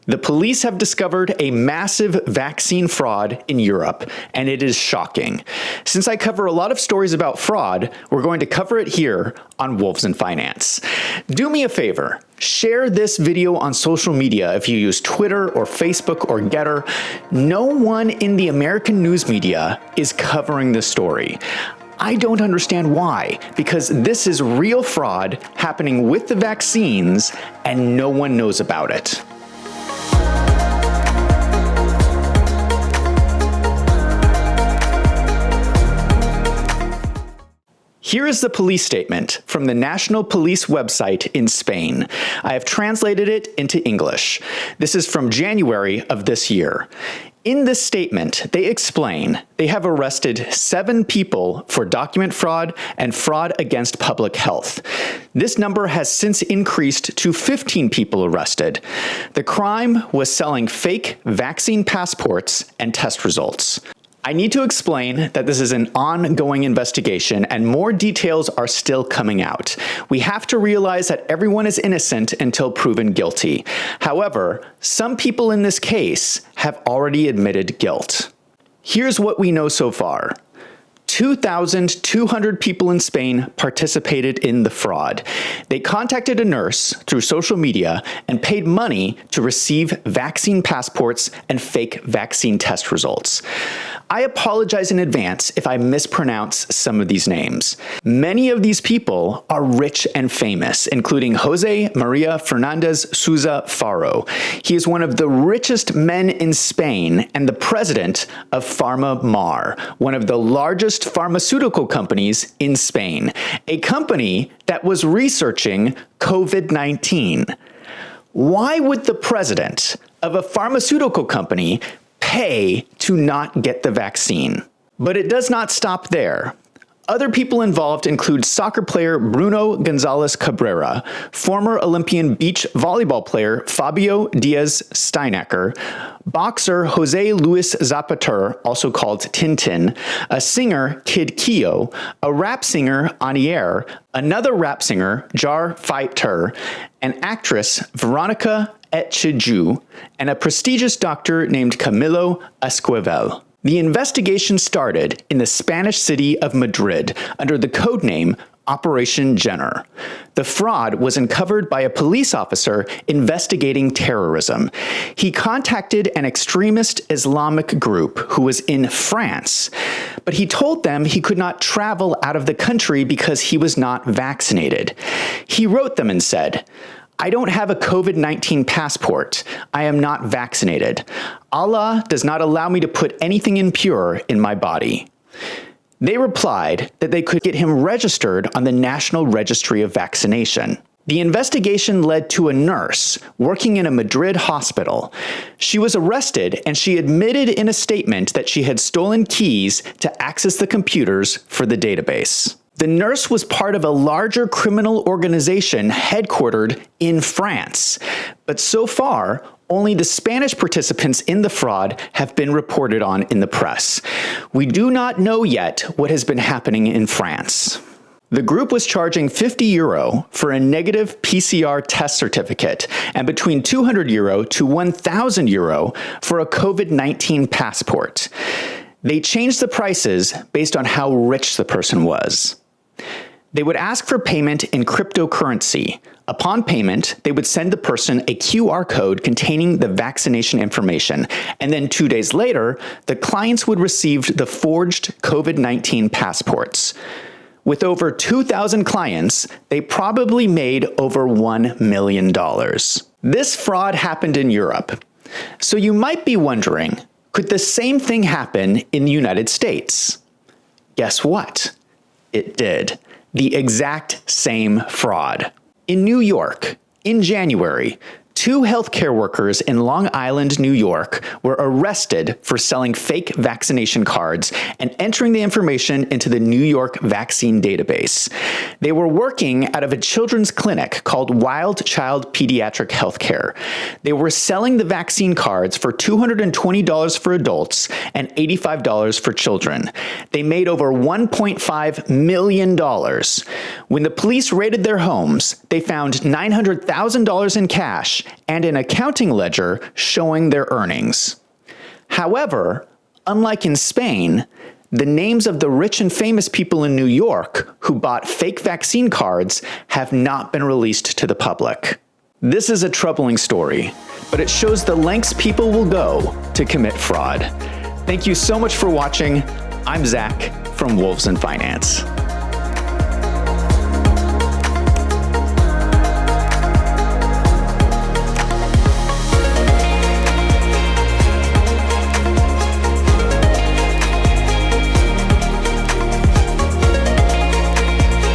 The police have discovered a massive vaccine fraud in Europe, and it is shocking. Since I cover a lot of stories about fraud, we're going to cover it here on Wolves in Finance. Do me a favor. Share this video on social media if you use Twitter or Facebook or Getter. No one in the American news media is covering this story. I don't understand why, because this is real fraud happening with the vaccines and no one knows about it. Here is the police statement from the National Police website in Spain. I have translated it into English. This is from January of this year. In this statement, they explain they have arrested 7 people for document fraud and fraud against public health. This number has since increased to 15 people arrested. The crime was selling fake vaccine passports and test results. I need to explain that this is an ongoing investigation and more details are still coming out. We have to realize that everyone is innocent until proven guilty. However, some people in this case have already admitted guilt. Here's what we know so far. 2,200 people in Spain participated in the fraud. They contacted a nurse through social media and paid money to receive vaccine passports and fake vaccine test results. I apologize in advance if I mispronounce some of these names. Many of these people are rich and famous, including Jose Maria Fernandez Sousa Faro. He is one of the richest men in Spain and the president of PharmaMar, one of the largest pharmaceutical companies in Spain, a company that was researching COVID-19. Why would the president of a pharmaceutical company pay to not get the vaccine? But it does not stop there. Other people involved include soccer player Bruno Gonzalez Cabrera, former Olympian beach volleyball player Fabio Diaz Steinacker, boxer Jose Luis Zapater, also called Tintin, a singer Kid Keo, a rap singer Anier, another rap singer Jar Fighter, an actress Veronica Etcheju, and a prestigious doctor named Camilo Esquivel. The investigation started in the Spanish city of Madrid under the codename Operation Jenner. The fraud was uncovered by a police officer investigating terrorism. He contacted an extremist Islamic group who was in France, but he told them he could not travel out of the country because he was not vaccinated. He wrote them and said, "I don't have a COVID-19 passport. I am not vaccinated. Allah does not allow me to put anything impure in my body." They replied that they could get him registered on the National Registry of Vaccination. The investigation led to a nurse working in a Madrid hospital. She was arrested and she admitted in a statement that she had stolen keys to access the computers for the database. The nurse was part of a larger criminal organization headquartered in France, but so far, only the Spanish participants in the fraud have been reported on in the press. We do not know yet what has been happening in France. The group was charging €50 for a negative PCR test certificate and between €200 to €1,000 for a COVID-19 passport. They changed the prices based on how rich the person was. They would ask for payment in cryptocurrency. Upon payment, they would send the person a QR code containing the vaccination information, and then 2 days later, the clients would receive the forged COVID-19 passports. With over 2,000 clients, they probably made over $1 million. This fraud happened in Europe. So you might be wondering, could the same thing happen in the United States? Guess what? It did. The exact same fraud. In New York, in January, 2 healthcare workers in Long Island, New York, were arrested for selling fake vaccination cards and entering the information into the New York vaccine database. They were working out of a children's clinic called Wild Child Pediatric Healthcare. They were selling the vaccine cards for $220 for adults and $85 for children. They made over $1.5 million. When the police raided their homes, they found $900,000 in cash and an accounting ledger showing their earnings. However, unlike in Spain, the names of the rich and famous people in New York who bought fake vaccine cards have not been released to the public. This is a troubling story, but it shows the lengths people will go to commit fraud. Thank you so much for watching. I'm Zach from Wolves in Finance.